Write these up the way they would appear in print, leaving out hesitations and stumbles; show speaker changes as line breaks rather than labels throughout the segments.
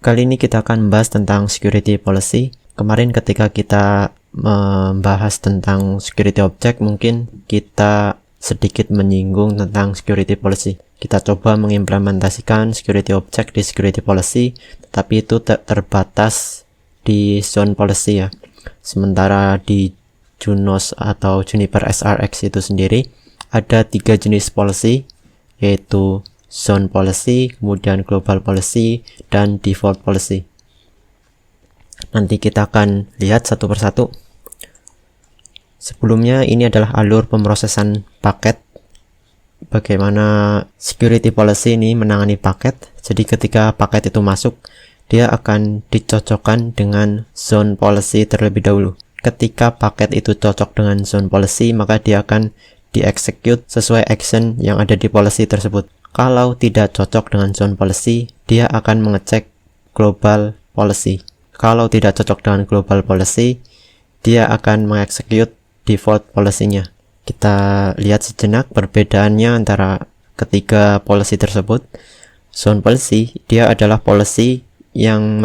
Kali ini kita akan membahas tentang security policy. Kemarin ketika kita membahas tentang security object, mungkin kita sedikit menyinggung tentang security policy. Kita coba mengimplementasikan security object di security policy, tetapi itu terbatas di zone policy ya. Sementara di Junos atau Juniper SRX itu sendiri ada 3 jenis policy, yaitu zone policy, kemudian global policy, dan default policy. Nanti kita akan lihat satu persatu. Sebelumnya ini adalah alur pemrosesan paket. Bagaimana security policy ini menangani paket. Jadi ketika paket itu masuk, dia akan dicocokkan dengan zone policy terlebih dahulu. Ketika paket itu cocok dengan zone policy, maka dia akan di-execute sesuai action yang ada di policy tersebut. Kalau tidak cocok dengan zone policy, dia akan mengecek global policy. Kalau tidak cocok dengan global policy, dia akan mengexecute default policy-nya. Kita lihat sejenak perbedaannya antara ketiga policy tersebut. Zone policy, dia adalah policy yang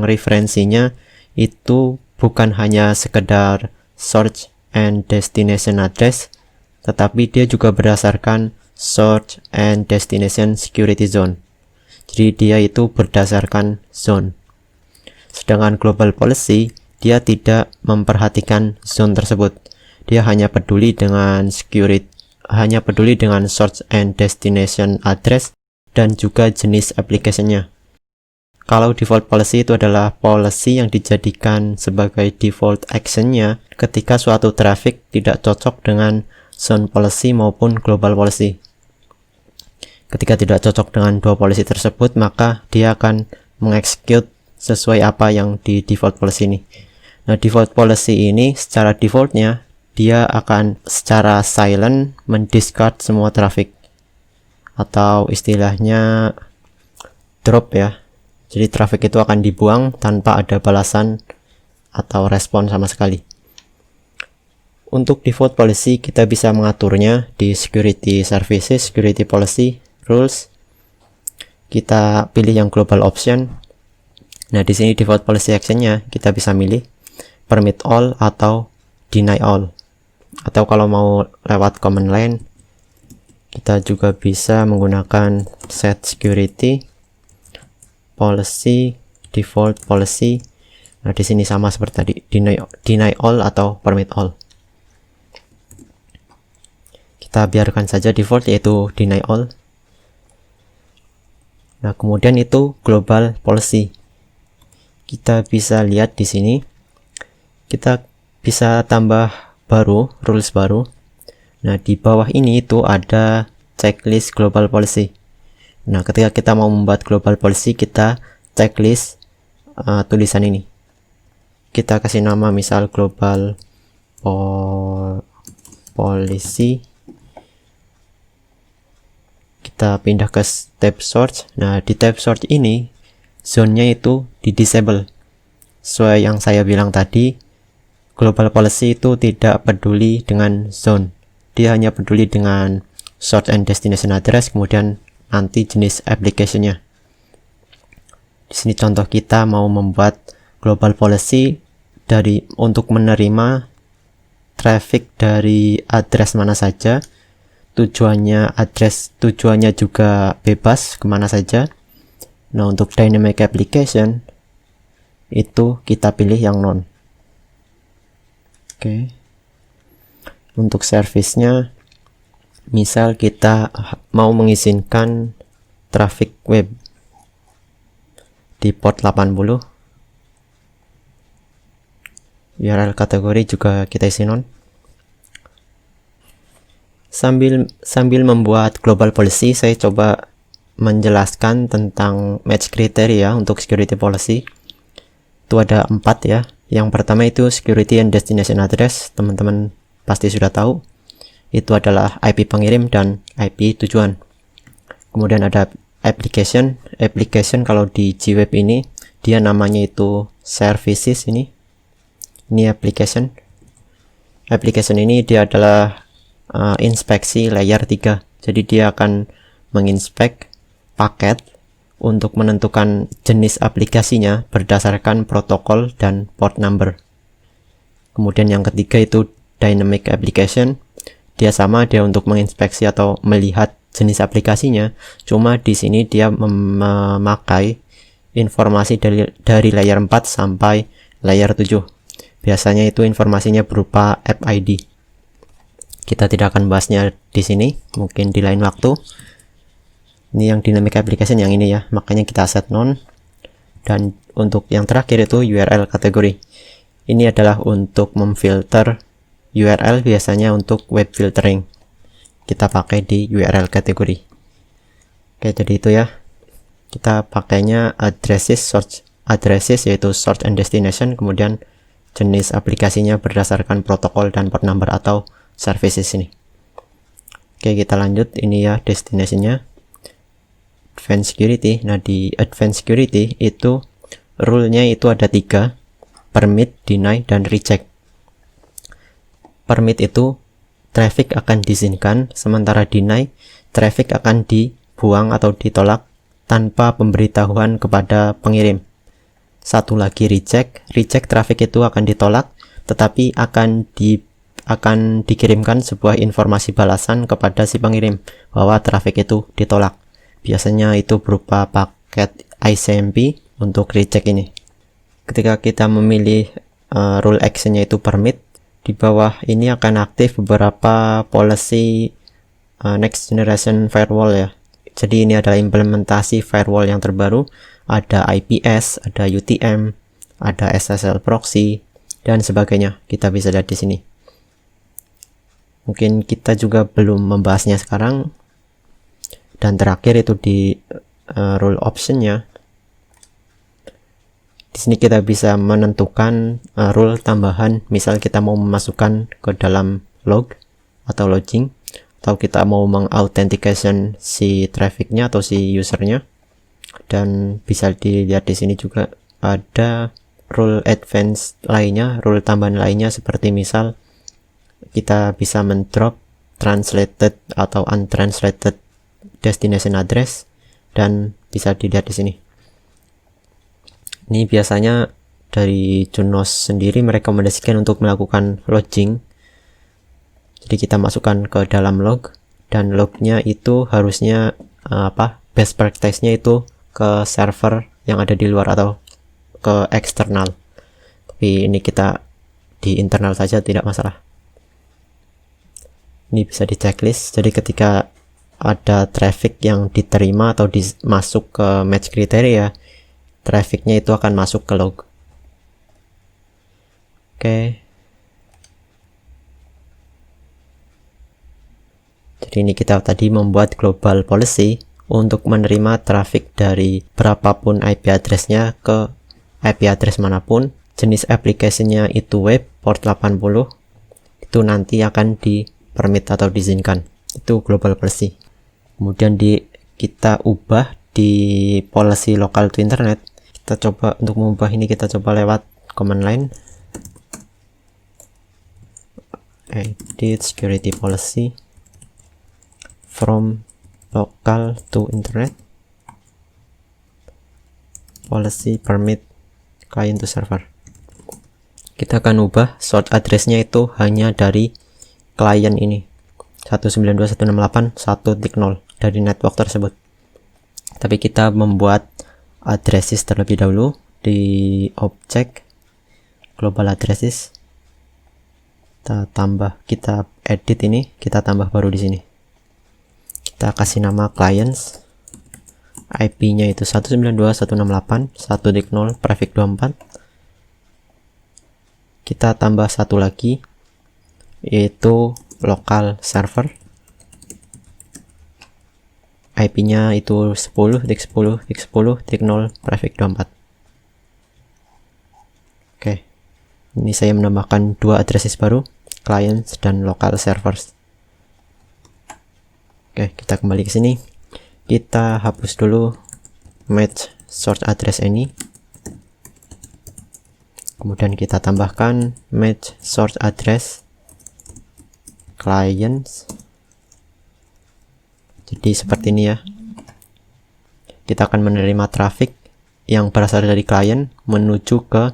referensinya itu bukan hanya sekedar source and destination address, tetapi dia juga berdasarkan source and destination security zone. Jadi dia itu berdasarkan zone. Sedangkan global policy, dia tidak memperhatikan zone tersebut. Dia hanya peduli dengan source and destination address dan juga jenis application-nya. Kalau default policy itu adalah policy yang dijadikan sebagai default action-nya ketika suatu traffic tidak cocok dengan zone policy maupun global policy. Ketika tidak cocok dengan dua policy tersebut, maka dia akan mengexecute sesuai apa yang di default policy ini. Nah, default policy ini secara defaultnya dia akan secara silent mendiscard semua traffic, atau istilahnya drop ya. Jadi traffic itu akan dibuang tanpa ada balasan atau respon sama sekali. Untuk default policy kita bisa mengaturnya di security services, security policy, rules. Kita pilih yang global option. Nah, di sini default policy action-nya kita bisa milih permit all atau deny all. Atau kalau mau lewat command line, kita juga bisa menggunakan set security policy default policy. Nah, di sini sama seperti tadi, deny all atau permit all. Kita biarkan saja default yaitu deny all. Nah, kemudian itu global policy. Kita bisa lihat di sini. Kita bisa tambah rules baru. Nah, di bawah ini itu ada checklist global policy. Nah, ketika kita mau membuat global policy, kita checklist tulisan ini. Kita kasih nama misal global policy. Kita pindah ke tab source. Nah, di tab source ini zone-nya itu di disable. Sesuai yang saya bilang tadi, global policy itu tidak peduli dengan zone. Dia hanya peduli dengan source and destination address, kemudian nanti jenis application-nya. Di sini contoh kita mau membuat global policy untuk menerima traffic dari address mana saja. Tujuannya juga bebas kemana saja. Nah, untuk dynamic application itu kita pilih yang non. Oke. Untuk service-nya, misal kita mau mengizinkan traffic web di port 80. URL kategori juga kita isi non. Sambil membuat global policy, saya coba menjelaskan tentang match kriteria untuk security policy. Itu ada 4 ya. Yang pertama itu security and destination address. Teman-teman pasti sudah tahu. Itu adalah IP pengirim dan IP tujuan. Kemudian ada application. Application kalau di Gweb ini dia namanya itu services ini. Ini application. Application ini dia adalah inspeksi layer 3. Jadi dia akan menginspek paket untuk menentukan jenis aplikasinya berdasarkan protokol dan port number. Kemudian yang ketiga itu dynamic application. Dia untuk menginspeksi atau melihat jenis aplikasinya, cuma di sini dia memakai informasi dari layer 4 sampai layer 7. Biasanya itu informasinya berupa app ID. Kita tidak akan bahasnya di sini, mungkin di lain waktu. Ini yang dynamic application yang ini ya, makanya kita set none. Dan untuk yang terakhir itu URL kategori. Ini adalah untuk memfilter URL, biasanya untuk web filtering. Kita pakai di URL kategori. Oke, jadi itu ya. Kita pakainya addresses yaitu source and destination, kemudian jenis aplikasinya berdasarkan protokol dan port number atau services ini. Oke, kita lanjut. Ini ya destination-nya. Advanced security. Nah, di advanced security itu rule-nya itu ada 3: permit, deny, dan reject. Permit itu traffic akan diizinkan, sementara deny traffic akan dibuang atau ditolak tanpa pemberitahuan kepada pengirim. Satu lagi reject traffic itu akan ditolak, tetapi akan dikirimkan sebuah informasi balasan kepada si pengirim bahwa traffic itu ditolak. Biasanya itu berupa paket ICMP untuk reject ini. Ketika kita memilih rule action-nya itu permit, di bawah ini akan aktif beberapa policy next generation firewall ya. Jadi ini adalah implementasi firewall yang terbaru. Ada IPS, ada UTM, ada SSL proxy, dan sebagainya. Kita bisa lihat di sini. Mungkin kita juga belum membahasnya sekarang. Dan terakhir itu di rule option-nya. Di sini kita bisa menentukan rule tambahan, misal kita mau memasukkan ke dalam log atau logging, atau kita mau mengauthentication si trafficnya atau si usernya. Dan bisa dilihat di sini juga ada rule advance lainnya, rule tambahan lainnya, seperti misal kita bisa mendrop translated atau untranslated destination address, dan bisa dilihat di sini. Ini biasanya dari Junos sendiri merekomendasikan untuk melakukan logging. Jadi kita masukkan ke dalam log, dan lognya itu harusnya best practice-nya itu ke server yang ada di luar atau ke eksternal. Tapi ini kita di internal saja, tidak masalah. Ini bisa di checklist. Jadi ketika ada traffic yang diterima atau masuk ke match kriteria, trafficnya itu akan masuk ke log. Oke. Jadi ini kita tadi membuat global policy untuk menerima traffic dari berapapun IP address-nya ke IP address manapun. Jenis application-nya itu web, port 80, itu nanti akan di permit atau diizinkan. Itu global policy. Kemudian kita ubah di policy local to internet. Kita coba untuk mengubah ini, kita coba lewat command line, edit security policy from local to internet, policy permit client to server. Kita akan ubah source address-nya itu hanya dari klien ini 192.168.1.0 dari network tersebut. Tapi kita membuat addresses terlebih dahulu di objek global addresses. Kita edit ini, kita tambah baru di sini. Kita kasih nama clients, IP-nya itu 192.168.1.0 prefix 24. Kita tambah satu lagi, yaitu local server. IP-nya itu 10.10.10.0 prefix 24. Oke. Ini saya menambahkan dua addresses baru, clients dan local servers. Oke, kita kembali ke sini. Kita hapus dulu match source address ini. Kemudian kita tambahkan match source address clients. Jadi seperti ini ya. kita akan menerima traffic yang berasal dari klien menuju ke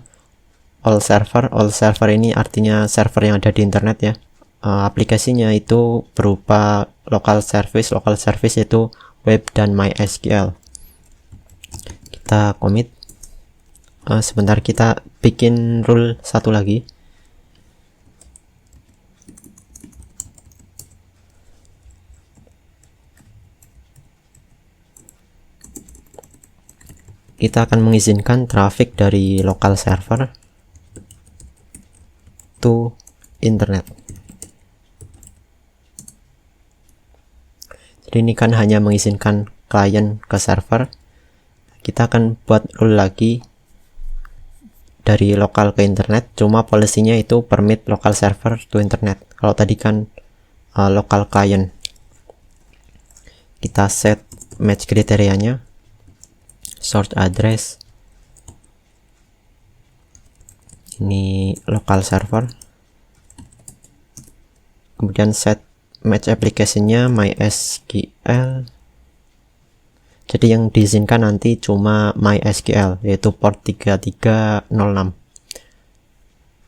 all server. All server ini artinya server yang ada di internet ya. Aplikasinya itu berupa local service. Local service itu web dan MySQL. Kita commit. Sebentar, kita bikin rule satu lagi. Kita akan mengizinkan traffic dari local server to internet. Jadi ini kan hanya mengizinkan klien ke server. Kita akan buat rule lagi dari lokal ke internet, cuma policy-nya itu permit local server to internet. Kalau tadi kan local client. Kita set match kriterianya, source address, ini local server, kemudian set match application-nya MySQL. Jadi yang diizinkan nanti cuma MySQL, yaitu port 3306.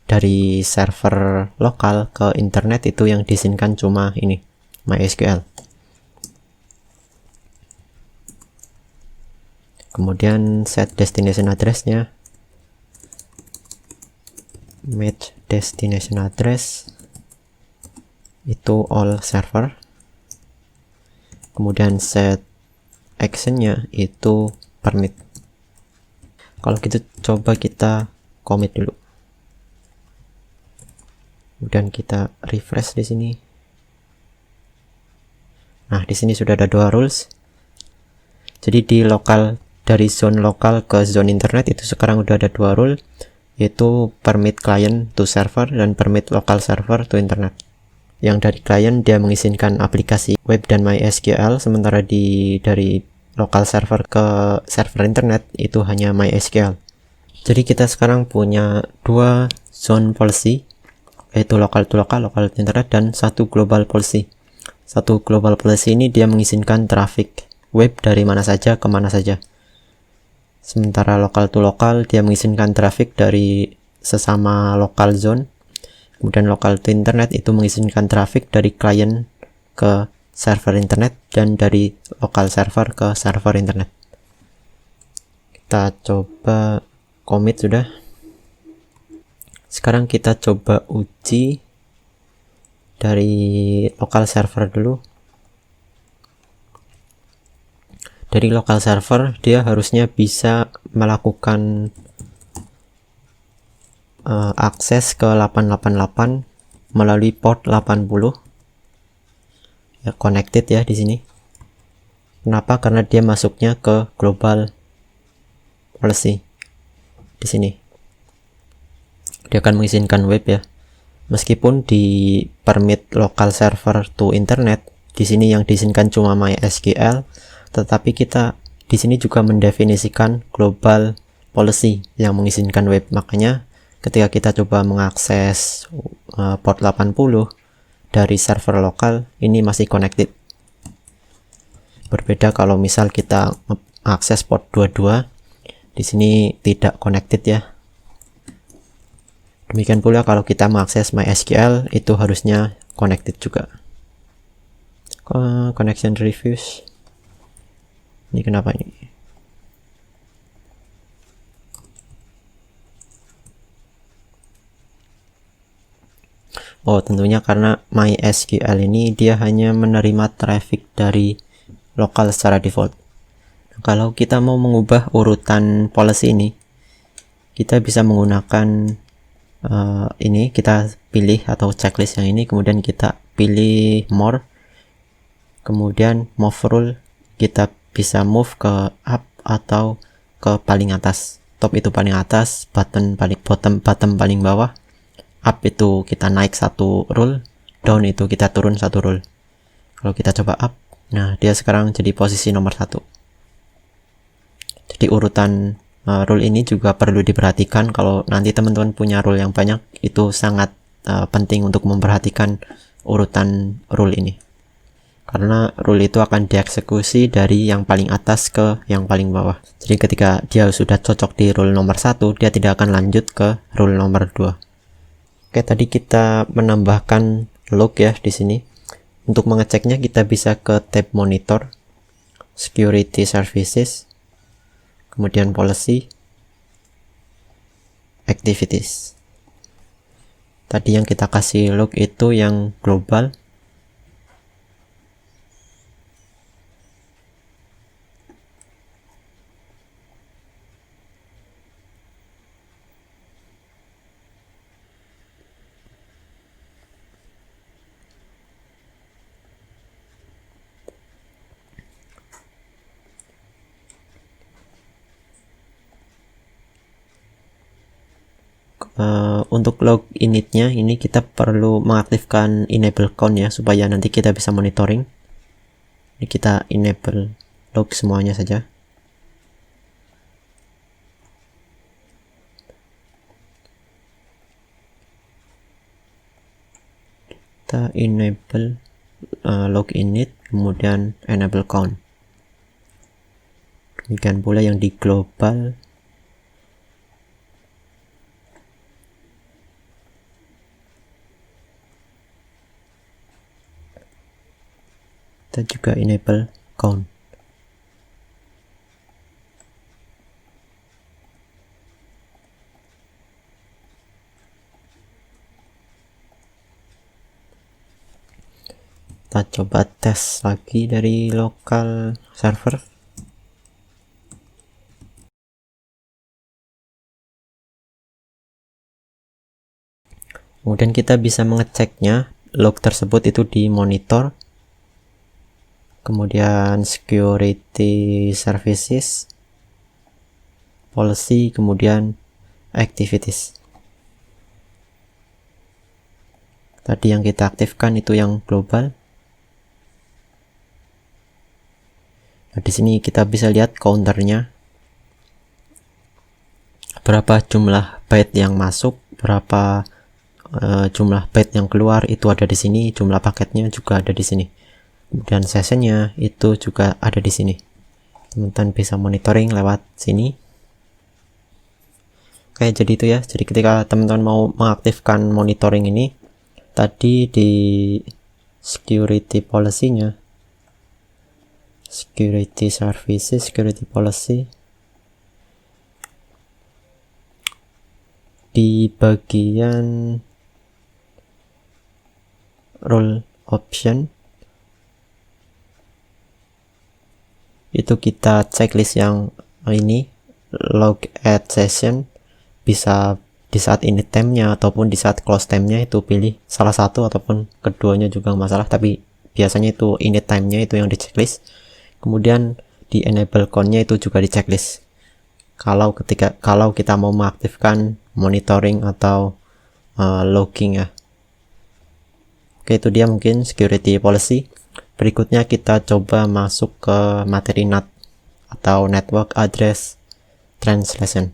Dari server lokal ke internet itu yang diizinkan cuma ini, MySQL. Kemudian set destination address-nya, match destination address itu all server. Kemudian set action-nya itu permit. Kalau gitu coba kita commit dulu. Kemudian kita refresh di sini. Nah, di sini sudah ada dua rules. Jadi di lokal, dari zone lokal ke zone internet itu sekarang udah ada dua rule, yaitu permit client to server dan permit local server to internet. Yang dari client dia mengizinkan aplikasi web dan MySQL, sementara dari local server ke server internet itu hanya MySQL. Jadi kita sekarang punya dua zone policy, yaitu local to local, local to internet, dan satu global policy. Satu global policy ini dia mengizinkan traffic web dari mana saja ke mana saja. Sementara local to local dia mengizinkan traffic dari sesama local zone. Kemudian local to internet itu mengizinkan traffic dari client ke server internet dan dari local server ke server internet. Kita coba commit sudah. Sekarang kita coba uji dari local server dulu. Dari local server dia harusnya bisa melakukan akses ke 888 melalui port 80. Ya, connected ya di sini. Kenapa? Karena dia masuknya ke global policy. Di sini dia akan mengizinkan web ya. Meskipun di permit local server to internet, di sini yang diizinkan cuma MySQL, tetapi kita di sini juga mendefinisikan global policy yang mengizinkan web. Makanya ketika kita coba mengakses port 80 dari server lokal, ini masih connected. Berbeda kalau misal kita akses port 22, di sini tidak connected ya. Demikian pula kalau kita mengakses MySQL, itu harusnya connected juga. Connection refuse. Ini kenapa ini? Oh, tentunya karena MySQL ini dia hanya menerima traffic dari lokal secara default. Kalau kita mau mengubah urutan policy ini, kita bisa menggunakan ini, kita pilih atau checklist yang ini, kemudian kita pilih more, kemudian move rule, kita bisa move ke up atau ke paling atas. Top itu paling atas, button paling bottom paling bawah. Up itu kita naik satu rule, down itu kita turun satu rule. Kalau kita coba up, nah dia sekarang jadi posisi nomor 1. Jadi urutan rule ini juga perlu diperhatikan. Kalau nanti teman-teman punya rule yang banyak, itu sangat penting untuk memperhatikan urutan rule ini. karena rule itu akan dieksekusi dari yang paling atas ke yang paling bawah. Jadi ketika dia sudah cocok di rule nomor 1, dia tidak akan lanjut ke rule nomor 2. Oke, tadi kita menambahkan log ya di sini. Untuk mengeceknya kita bisa ke tab monitor, security services, kemudian policy, activities. Tadi yang kita kasih log itu yang global. Untuk log initnya ini kita perlu mengaktifkan enable count ya, supaya nanti kita bisa monitoring. Ini kita enable log semuanya saja. Kita enable log init, kemudian enable count. Demikian pula yang di global. Kita juga enable count. Kita coba tes lagi dari local server. Kemudian kita bisa mengeceknya log tersebut itu di monitor, kemudian security services, policy, kemudian activities. Tadi yang kita aktifkan itu yang global. Nah, di sini kita bisa lihat counternya, berapa jumlah byte yang masuk, berapa jumlah byte yang keluar, itu ada di sini. Jumlah paketnya juga ada di sini. Kemudian sessionnya itu juga ada di sini. Teman-teman bisa monitoring lewat sini. Oke, jadi itu ya. Jadi ketika teman-teman mau mengaktifkan monitoring ini, tadi di security policy-nya, security services, security policy, di bagian role option itu kita checklist yang ini, log add session, bisa di saat init time-nya ataupun di saat close time-nya itu pilih salah satu ataupun keduanya juga nggak masalah, tapi biasanya itu init time-nya itu yang di checklist. Kemudian di enable count-nya itu juga di checklist. Kalau kita mau mengaktifkan monitoring atau logging ya. Oke, itu dia mungkin security policy. Berikutnya kita coba masuk ke materi NAT atau Network Address Translation.